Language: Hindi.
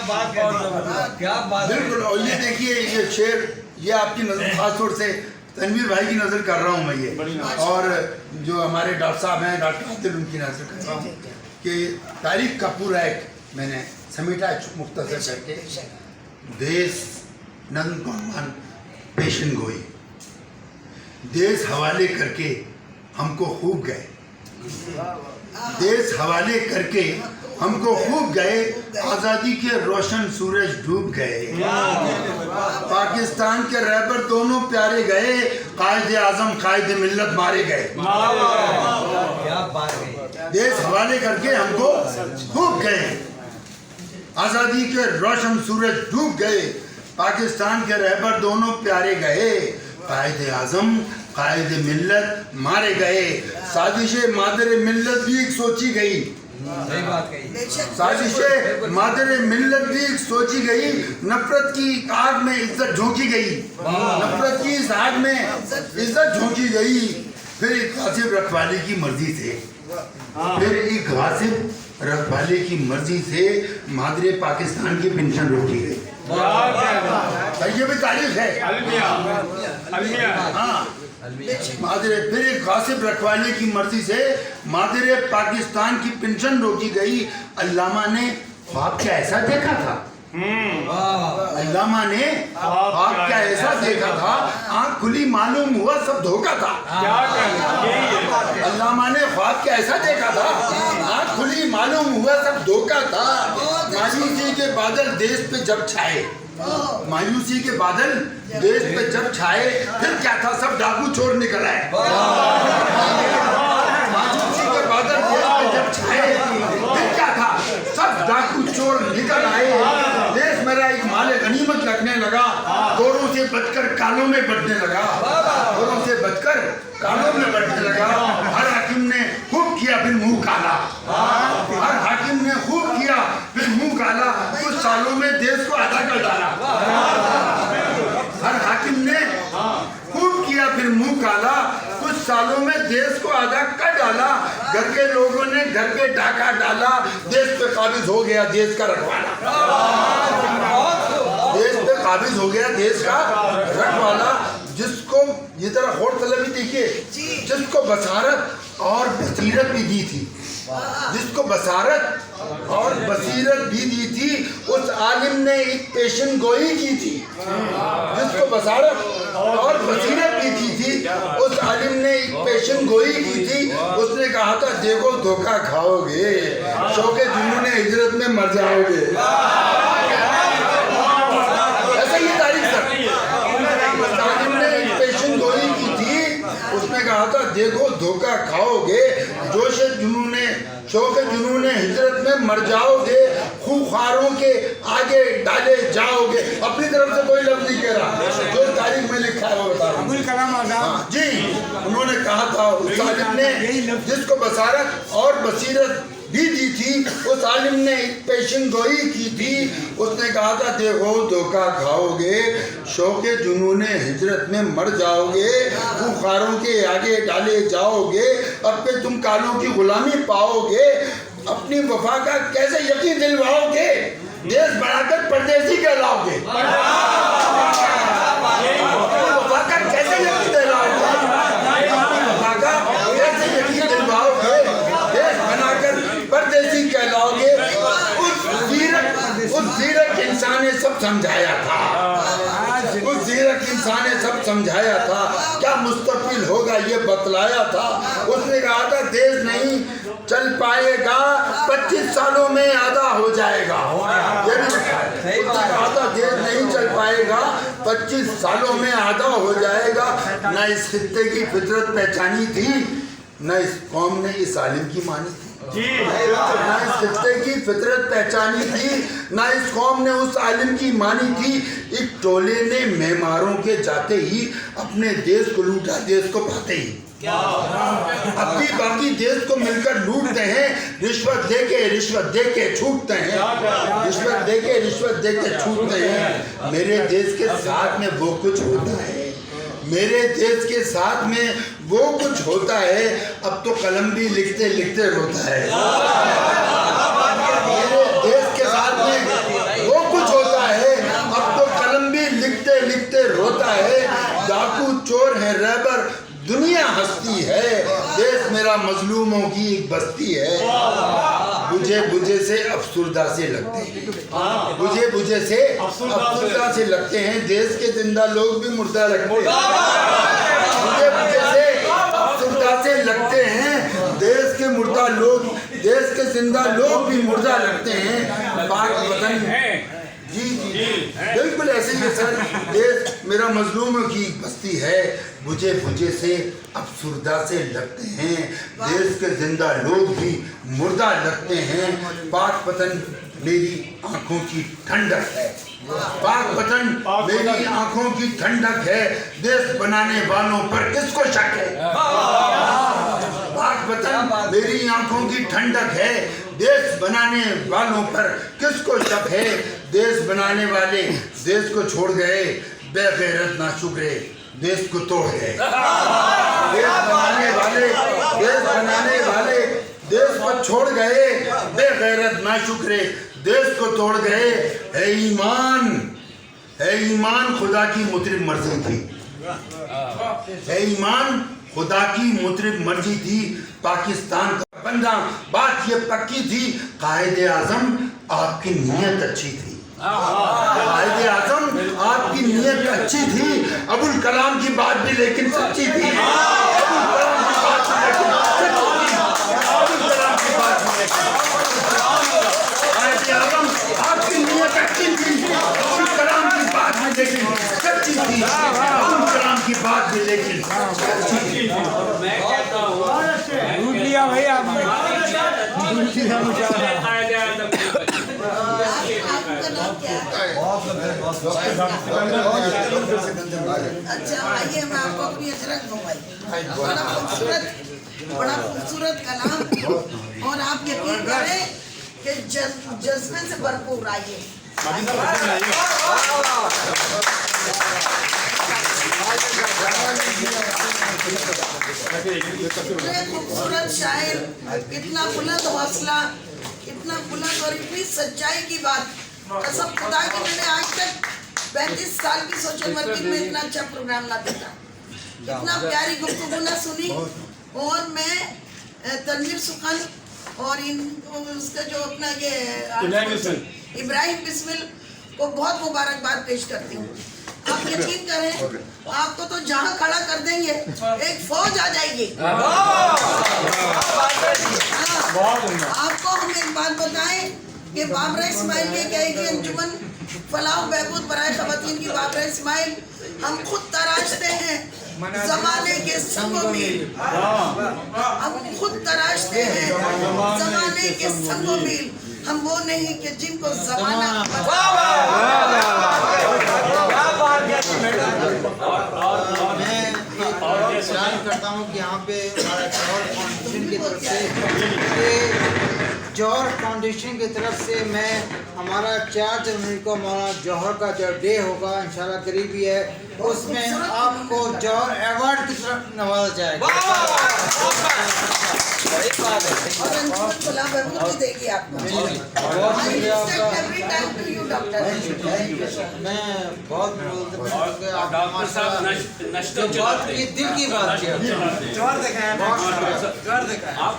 बात है, क्या बात है। बिल्कुल। और ये देखिए ये शेर, ये आपकी नजर खास तौर से तनवीर भाई की नजर कर रहा हूँ मैं ये, और जो हमारे डॉक्टर साहब हैं डॉक्टर आदिल, उनकी नजर कर रहा हूँ कि तारीख का पूरा एक मैंने समेटा मुख्तसर करके, देश नंद कौमान पेशन गोई, देश हवाले करके हमको खूब गए, देश हवाले करके हमको खूब गए, आज़ादी के रोशन सूरज डूब गए, पाकिस्तान के रहबर दोनों प्यारे गए, कायदे आजम कायदे मिल्लत मारे गए। क्या बात है। देश हवाले करके हमको खूब गए, आज़ादी के रोशन सूरज डूब गए, पाकिस्तान के रहबर दोनों प्यारे गए, कायदे आजम कायदे मिल्लत मारे गए, साजिशे मादर मिल्लत भी एक सोची गई, सही बात कही। साजिशे मादर मिल्लत भी एक सोची गई, नफरत की आग में इज्जत झोंकी गई, नफरत की इस आग में इज्जत झोंकी गई, फिर एक गासिब रखवाले की मर्जी से, फिर एक गासिब रखवाले की मर्जी से मादरे पाकिस्तान की पेंशन रोकी गई। ये भी तारीफ है। हाँ, मादरे फिर एक गासिब रखवाले की मर्जी से मादरे पाकिस्तान की पेंशन रोकी गई। अल्लामा ने ख्वाब क्या ऐसा देखा था, अल्लामा ने ख्वाब क्या ऐसा देखा था, आँख खुली मालूम हुआ सब धोखा था। अल्लामा ने ख्वाब क्या ऐसा देखा था, आँख खुली मालूम हुआ सब धोखा था। मायूसी के बादल देश पे जब छाए, मायूसी के बादल देश पे जब छाए, फिर क्या था सब डाकू चोर निकल आए। मायूसी के बादल देश पे जब छाए, फिर क्या था सब डाकू चोर निकल आए। देश मेरा एक माले गनीमत लगने लगा, गोरों से बचकर कानों में बढ़ने लगा, गोरों से बचकर कानों में बढ़ने लगा। हर हाकिम ने खूब किया फिर मुंह काला, हर हाकिम ने खूब किया फिर मुंह काला, कुछ सालों में देश को आधा कर डाला। हर हाकिम ने खूब किया फिर मुंह काला, कुछ सालों में देश को आधा कर डाला। घर के लोगों ने घर पे डाका डाला, देश पे काबिज हो गया देश का रखवाला, देश पे काबिज हो गया देश का रखवाला। जिसको ये तरह गौर तलबी देखिए, जिसको बसारत और बसीरत भी दी थी, जिसको बसारत और बसीरत भी दी थी, उस आलिम ने एक पेशन गोई की थी। जिसको बसारत और बसीरत भी दी थी, उस आलिम ने एक पेशन गोई की थी। उसने कहा था देखो धोखा खाओगे, शौके जुनून हिजरत में मर जाओगे। ऐसा ये तारीफ सर, आलिम ने एक पेशन गोई की थी, उसने कहा था देखो धोखा खाओगे, जोश जुनून शौक जुनून हिजरत में मर जाओगे, खूंखारों के आगे डाले जाओगे। अपनी तरफ से कोई लफ्ज नहीं कह रहा, जो तारीख में लिखा है वो बता रहा हूँ। जी, उन्होंने कहा था उस आलिम ने जिसको बसारत और बसीरत भी दी थी, उस आलिम ने एक पेशन गोई की थी। उसने कहा था देखो धोखा खाओगे, शौके जुनूने हिजरत में मर जाओगे, खूंखारों के आगे डाले जाओगे, अब पे तुम कालों की गुलामी पाओगे। अपनी वफा का कैसे यकीन दिलवाओगे, देश बढ़ाकर परदेसी कहलाओगे। वफा का कैसे यकीन दिलवाओगे, वफा का कैसे यकीन दिलवाओगे, देश बनाकर परदेसी कहलाओगे। उस जीरक इंसान ने सब समझाया था, उस जीरक इंसान ने सब समझाया था, क्या मुस्तकबिल होगा ये बतलाया था। उसने कहा था देश नहीं चल पाएगा, 25 सालों में आधा हो जाएगा। ये भी कहा था देश नहीं चल पाएगा, 25 सालों में आधा हो जाएगा। न इस खित्ते की फितरत पहचानी थी, न इस कौम ने इस आलिम की मानी थी, न इस खित्ते की फितरत पहचानी थी, न इस कौम ने उस आलिम की मानी थी। एक टोले ने मेमारों के जाते ही अपने देश को लूटा, देश को पाते ही अब भी बाकी देश को मिलकर लूटते हैं। रिश्वत दे के छूटते हैं, रिश्वत दे के छूटते हैं। मेरे देश के साथ में वो कुछ होता है, मेरे देश के साथ में वो कुछ होता है। अब तो कलम भी लिखते लिखते रोता है। मेरे देश के साथ में वो है, देश मेरा मजलूमों की एक बस्ती है। बुझे बुझे से अफसुर्दा से लगते हैं, बुझे बुझे से अफसुर्दा से लगते हैं, देश के जिंदा लोग भी मुर्दा लगते हैं। बुझे बुझे से अफसुर्दा से लगते हैं, देश के मुर्दा लोग, देश के जिंदा लोग भी मुर्दा लगते हैं। पाक वतन जी जी बिल्कुल ऐसे ही सर, देश मेरा मजलूमों की बस्ती है, बुझे बुझे से अफसुर्दा से लगते हैं, देश के जिंदा लोग भी मुर्दा लगते हैं। पाक वतन मेरी आंखों की ठंडक है, पाक वतन मेरी आंखों की ठंडक है, देश बनाने वालों पर किसको शक है। पाक वतन मेरी आंखों की ठंडक है, देश बनाने वालों पर किसको शक है। देश बनाने वाले देश को छोड़ गए, बेगैरत नाशुक्रे देश को तोड़ गए। देश बनाने वाले देश को छोड़ गए, बेगैरत नाशुक्रे देश को तोड़ गए। है ईमान खुदा की मुतरिब मर्जी थी, है ईमान खुदा की मुतरिब मर्जी थी, पाकिस्तान का बनना बात ये पक्की थी। कायदे आजम आपकी नीयत अच्छी थी, कायदे आजम आपकी नीयत अच्छी थी। अबुल कलाम की बात भी लेकिन सच्ची थी, अबुल कलाम की बात भी लेकिन सच्ची थी, अबुल कलाम की बात भी लेकिन कायदे आजम आपकी नीयत अच्छी थी, अबुल कलाम की बात भी लेकिन सच्ची थी, अबुल कलाम की बात भी लेकिन सच्ची थी। मैं कहता हूँ लूट लिया भाई आपने, लूट लिया मुझे। अच्छा आइए मैं आपको अपनी अजरक दूँ भाई, बड़ा खूबसूरत कलाम, और आप यकीन करें कि जज्बे से भरपूर। आइए खूबसूरत शायर, इतना बुलंद हौसला, इतना बुलंद और इतनी सच्चाई की बात। कसम खुदा की मैंने आज तक 35 साल की सोशल वर्किंग में इतना अच्छा प्रोग्राम ना देखा, इतना प्यारी गुफ्तगू ना सुनी। और मैं तनवीर सुखन और इन उसका जो अपना ये इब्राहिम बिस्मिल को बहुत मुबारकबाद पेश करती हूँ। आप यकीन करें, आपको तो जहाँ खड़ा कर देंगे एक फौज आ जाएगी। आपको हम एक बात बताएं कि बाबरा इस्माइल ये कहेगी अंजुमन फलाह बहबूद बराए खवातीन की बाबरा इस्माइल, हम खुद तराशते हैं जमाने के संगों में, हम खुद तराशते हैं जमाने के संगों में, हम वो नहीं कि जिनको जमाना। मैं सलाम करता हूँ कि यहाँ पे हमारा जौहर फाउंडेशन की तरफ से, जौहर फाउंडेशन की तरफ से मैं हमारा 4 जनवरी को हमारा जौहर का जो डे होगा इंशाल्लाह करीब ही है, उसमें आपको जौहर अवार्ड की तरफ नवाजा जाएगा। और अंजुमन फलाह बहबूद भी देगी आपको। बहुत शुक्रिया आपका। मैं बहुत डॉक्टर साहब ये दिल की बात है। जोर दिखाया, जोर दिखाया। आप